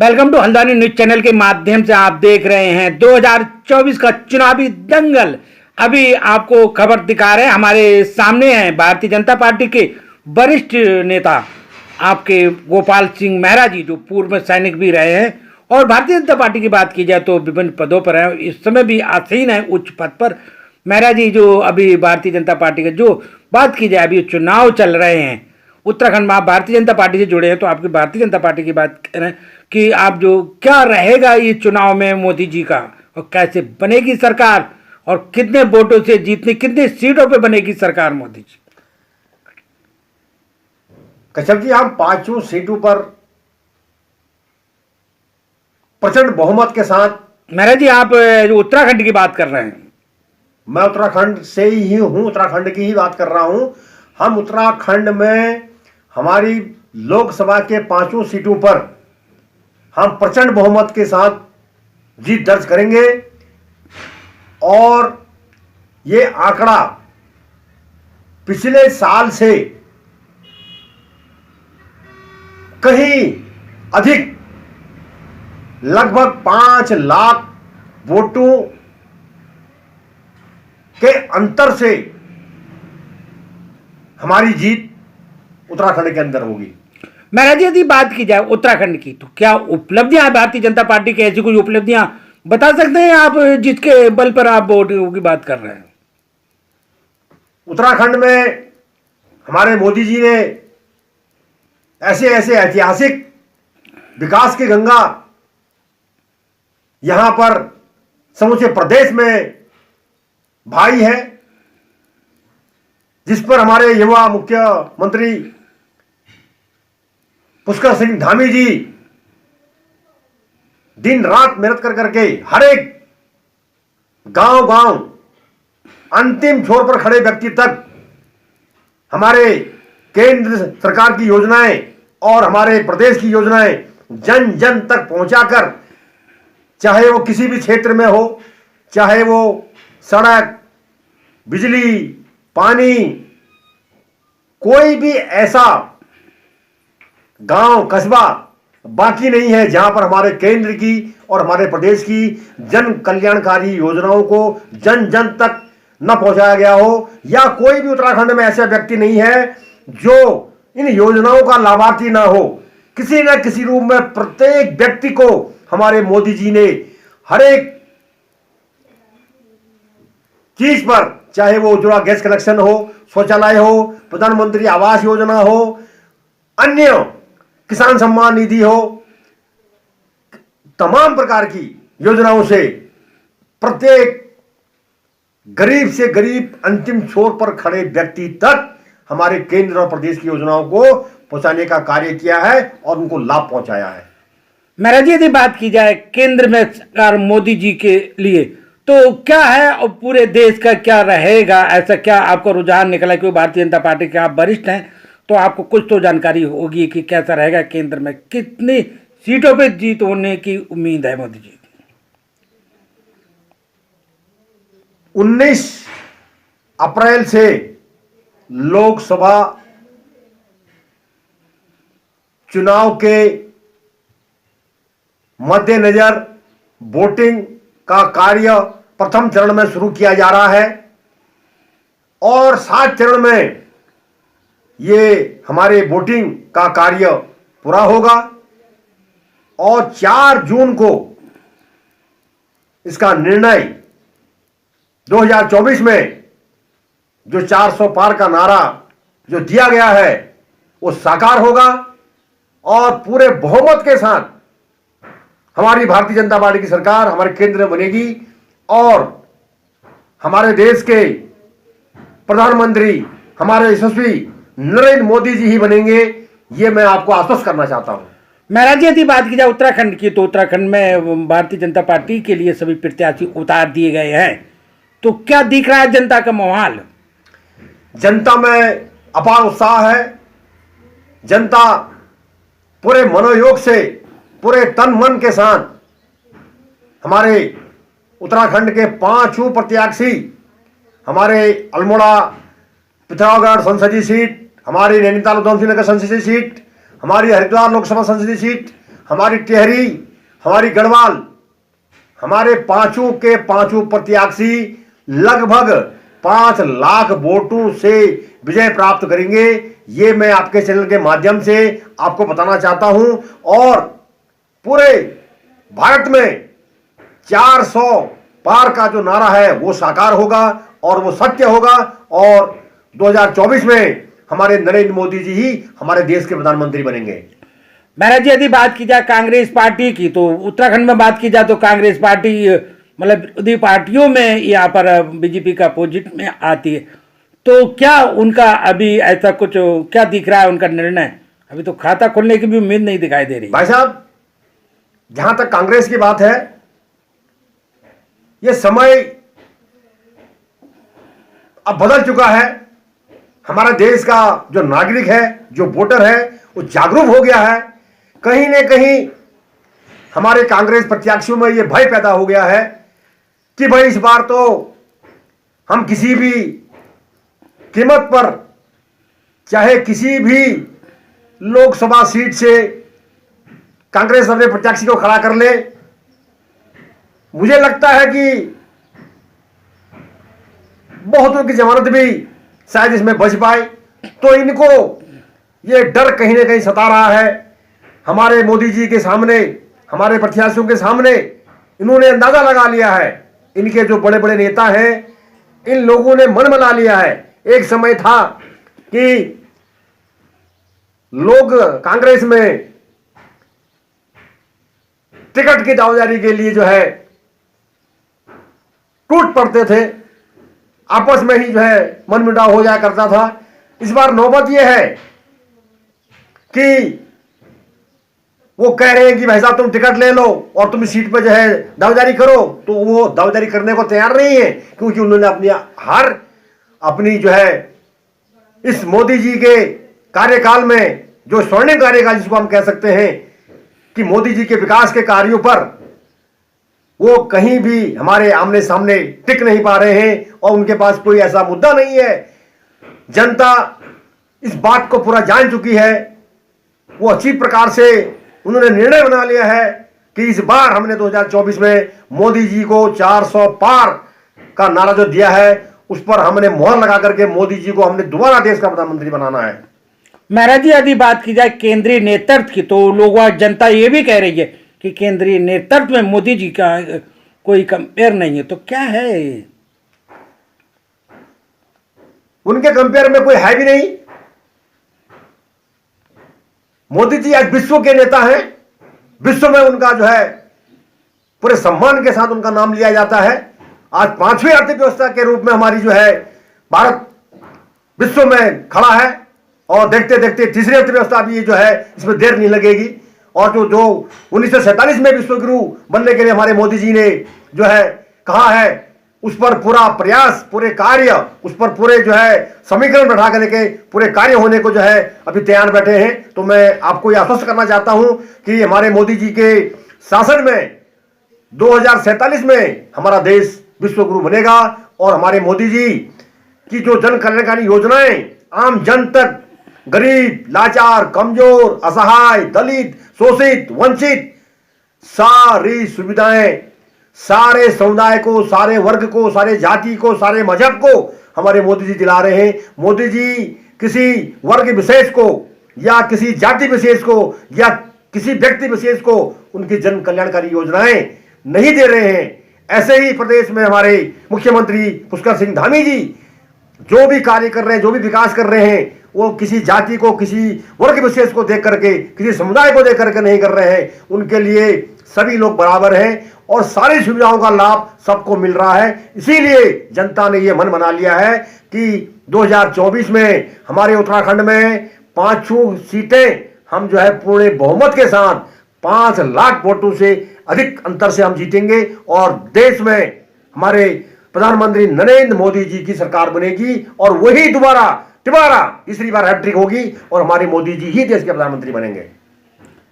Welcome to Haldwani news channel के माध्यम से आप देख रहे हैं 2024 का चुनावी दंगल। अभी आपको खबर दिखा रहे हैं, हमारे सामने हैं भारतीय जनता पार्टी के वरिष्ठ नेता आपके गोपाल सिंह मेहरा जी, जो पूर्व में सैनिक भी रहे हैं और भारतीय जनता पार्टी की बात की जाए तो विभिन्न पदों पर हैं, इस समय भी आसीन है उच्च पद पर। मेहरा जी जो अभी भारतीय जनता पार्टी के, जो बात की जाए अभी चुनाव चल रहे हैं उत्तराखंड में, आप भारतीय जनता पार्टी से जुड़े हैं तो आपकी भारतीय जनता पार्टी की बात करें कि आप जो क्या रहेगा ये चुनाव में मोदी जी का, और कैसे बनेगी सरकार और कितने वोटों से जीतने, कितनी सीटों पे बनेगी सरकार मोदी जी। कश्यप जी, हम 5 सीटों पर प्रचंड बहुमत के साथ। मेहरा जी आप जो उत्तराखंड की बात कर रहे हैं। मैं उत्तराखंड से ही हूं, उत्तराखंड की ही बात कर रहा हूं। हम उत्तराखंड में हमारी लोकसभा के 5 सीटों पर हम प्रचंड बहुमत के साथ जीत दर्ज करेंगे और ये आंकड़ा पिछले साल से कहीं अधिक, लगभग 5 लाख वोटों के अंतर से हमारी जीत उत्तराखंड के अंदर होगी। मेहरा जी यदि बात की जाए उत्तराखंड की तो क्या उपलब्धियां हैं भारतीय जनता पार्टी की, ऐसी कोई उपलब्धियां बता सकते हैं आप जिसके बल पर आप वोटों की बात कर रहे हैं? उत्तराखंड में हमारे मोदी जी ने ऐसे ऐसे ऐतिहासिक विकास की गंगा यहां पर समूचे प्रदेश में भाई है, जिस पर हमारे युवा मुख्यमंत्री पुष्कर सिंह धामी जी दिन रात मेहनत कर करके हर एक गांव गांव अंतिम छोर पर खड़े व्यक्ति तक हमारे केंद्र सरकार की योजनाएं और हमारे प्रदेश की योजनाएं जन जन तक पहुंचाकर, चाहे वो किसी भी क्षेत्र में हो, चाहे वो सड़क, बिजली, पानी, कोई भी ऐसा गांव कस्बा बाकी नहीं है जहां पर हमारे केंद्र की और हमारे प्रदेश की जन कल्याणकारी योजनाओं को जन जन तक न पहुंचाया गया हो, या कोई भी उत्तराखंड में ऐसा व्यक्ति नहीं है जो इन योजनाओं का लाभार्थी ना हो। किसी न किसी रूप में प्रत्येक व्यक्ति को हमारे मोदी जी ने हर एक चीज पर, चाहे वो उज्ज्वला गैस कनेक्शन हो, शौचालय हो, प्रधानमंत्री आवास योजना हो, अन्य किसान सम्मान निधि हो, तमाम प्रकार की योजनाओं से प्रत्येक गरीब से गरीब अंतिम छोर पर खड़े व्यक्ति तक हमारे केंद्र और प्रदेश की योजनाओं को पहुंचाने का कार्य किया है और उनको लाभ पहुंचाया है। मेहरा जी यदि बात की जाए केंद्र में सरकार मोदी जी के लिए तो क्या है और पूरे देश का क्या रहेगा, ऐसा क्या आपको रुझान निकला? क्योंकि भारतीय जनता पार्टी के आप वरिष्ठ हैं तो आपको कुछ तो जानकारी होगी कि कैसा रहेगा केंद्र में, कितनी सीटों पे जीत होने की उम्मीद है मोदी जी? 19 अप्रैल से लोकसभा चुनाव के मद्देनजर वोटिंग का कार्य प्रथम चरण में शुरू किया जा रहा है और 7 चरण में ये हमारे वोटिंग का कार्य पूरा होगा और 4 जून को इसका निर्णय 2024 में जो 400 पार का नारा जो दिया गया है वो साकार होगा और पूरे बहुमत के साथ हमारी भारतीय जनता पार्टी की सरकार हमारे केंद्र में बनेगी और हमारे देश के प्रधानमंत्री हमारे यशस्वी नरेंद्र मोदी जी ही बनेंगे, ये मैं आपको आश्वस्त करना चाहता हूं। मेहरा जी यदि बात की जाए उत्तराखंड की तो उत्तराखंड में भारतीय जनता पार्टी के लिए सभी प्रत्याशी उतार दिए गए हैं, तो क्या दिख रहा है जनता का माहौल? जनता में अपार उत्साह है। जनता पूरे मनोयोग से, पूरे तन मन के साथ हमारे उत्तराखंड के 5 प्रत्याशी, हमारे अल्मोड़ा पिथौरागढ़ संसदीय सीट, हमारी नैनीताल उधमसिंह नगर संसदीय सीट, हमारी हरिद्वार लोकसभा संसदीय सीट, हमारी टिहरी, हमारी गढ़वाल, हमारे पांचों के पांचों प्रत्याशी लगभग 5 लाख वोटों से विजय प्राप्त करेंगे। ये मैं आपके चैनल के माध्यम से आपको बताना चाहता हूं। और पूरे भारत में 400 पार का जो नारा है वो साकार होगा और वो सत्य होगा। और 2024 में हमारे नरेंद्र मोदी जी ही हमारे देश के प्रधानमंत्री बनेंगे। महाराज जी, यदि बात की जाए कांग्रेस पार्टी की, तो उत्तराखंड में बात की जाए तो कांग्रेस पार्टी मतलब विरोधी पार्टियों में यहाँ पर बीजेपी का अपोजिट में आती है। तो क्या उनका अभी ऐसा कुछ क्या दिख रहा है उनका निर्णय? अभी तो खाता खोलने की भी उम्मीद नहीं दिखाई दे रही। भाई साहब, जहां तक कांग्रेस की बात है, यह समय अब बदल चुका है। हमारा देश का जो नागरिक है, जो वोटर है, वो जागरूक हो गया है। कहीं न कहीं हमारे कांग्रेस प्रत्याशियों में यह भय पैदा हो गया है कि भाई इस बार तो हम किसी भी कीमत पर, चाहे किसी भी लोकसभा सीट से कांग्रेस अपने प्रत्याशी को खड़ा कर ले। मुझे लगता है कि बहुतों की जमानत भी शायद इसमें बच पाए। तो इनको ये डर कहीं ना कहीं सता रहा है। हमारे मोदी जी के सामने, हमारे प्रत्याशियों के सामने इन्होंने अंदाजा लगा लिया है। इनके जो बड़े बड़े नेता हैं, इन लोगों ने मन बना लिया है। एक समय था कि लोग कांग्रेस में टिकट की दावेदारी के लिए जो है टूट पड़ते थे, आपस में ही जो है मनमुटाव हो जाया करता था। इस बार नौबत यह है कि वो कह रहे हैं कि भाई साहब तुम टिकट ले लो और तुम इस सीट पर जो है दावेदारी करो। तो वो दावेदारी करने को तैयार नहीं है, क्योंकि उन्होंने अपनी जो है इस मोदी जी के कार्यकाल में, जो स्वर्णिम कार्यकाल जिसको हम कह सकते हैं, कि मोदी जी के विकास के कार्यों पर वो कहीं भी हमारे आमने सामने टिक नहीं पा रहे हैं और उनके पास कोई ऐसा मुद्दा नहीं है। जनता इस बात को पूरा जान चुकी है। वो अच्छी प्रकार से उन्होंने निर्णय बना लिया है कि इस बार हमने 2024 में मोदी जी को 400 पार का नारा जो दिया है, उस पर हमने मोहर लगा करके मोदी जी को हमने दोबारा देश का प्रधानमंत्री बनाना है। महाराज जी, यदि बात की जाए केंद्रीय नेतृत्व की, तो लोग जनता ये भी कह रही है कि केंद्रीय नेतृत्व में मोदी जी का कोई कंपेयर नहीं है। तो क्या है, उनके कंपेयर में कोई है भी नहीं। मोदी जी आज विश्व के नेता हैं। विश्व में उनका जो है पूरे सम्मान के साथ उनका नाम लिया जाता है। आज 5वीं अर्थव्यवस्था के रूप में हमारी जो है भारत विश्व में खड़ा है। और देखते देखते तीसरी अर्थव्यवस्था भी जो है, इसमें देर नहीं लगेगी। और जो 1947 में विश्व गुरु बनने के लिए हमारे मोदी जी ने जो है कहा है, उस पर पूरा प्रयास, पूरे कार्य, उस पर पूरे जो है समीकरण बैठा करके पूरे कार्य होने को जो है अभी तैयार बैठे हैं। तो मैं आपको यह आश्वस्त करना चाहता हूं कि हमारे मोदी जी के शासन में 2047 में हमारा देश विश्व गुरु बनेगा। और हमारे मोदी जी की जो जन कल्याणकारी योजनाएं आम जन तक, गरीब, लाचार, कमजोर, असहाय, दलित, शोषित, वंचित, सारी सुविधाएं सारे समुदाय को, सारे वर्ग को, सारे जाति को, सारे मजहब को हमारे मोदी जी दिला रहे हैं। मोदी जी किसी वर्ग विशेष को या किसी जाति विशेष को या किसी व्यक्ति विशेष को उनकी जन कल्याणकारी योजनाएं नहीं दे रहे हैं। ऐसे ही प्रदेश में हमारे मुख्यमंत्री पुष्कर सिंह धामी जी जो भी कार्य कर रहे हैं, जो भी विकास कर रहे हैं, वो किसी जाति को, किसी वर्ग विशेष को देख करके, किसी समुदाय को देख करके नहीं कर रहे हैं। उनके लिए सभी लोग बराबर हैं और सारी सुविधाओं का लाभ सबको मिल रहा है। इसीलिए जनता ने यह मन बना लिया है कि 2024 में हमारे उत्तराखंड में 5 सीटें हम जो है पूरे बहुमत के साथ 5 लाख वोटों से अधिक अंतर से हम जीतेंगे और देश में हमारे प्रधानमंत्री नरेंद्र मोदी जी की सरकार बनेगी और वही दोबारा तीसरी बार हैट्रिक होगी और हमारे मोदी जी ही देश के प्रधानमंत्री बनेंगे।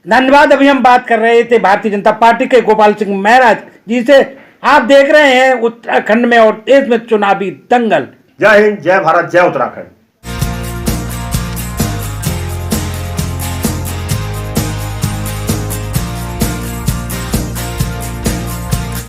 धन्यवाद। अभी हम बात कर रहे थे भारतीय जनता पार्टी के गोपाल सिंह महराज जी से। आप देख रहे हैं उत्तराखंड में और देश में चुनावी दंगल। जय हिंद, जय भारत, जय उत्तराखंड।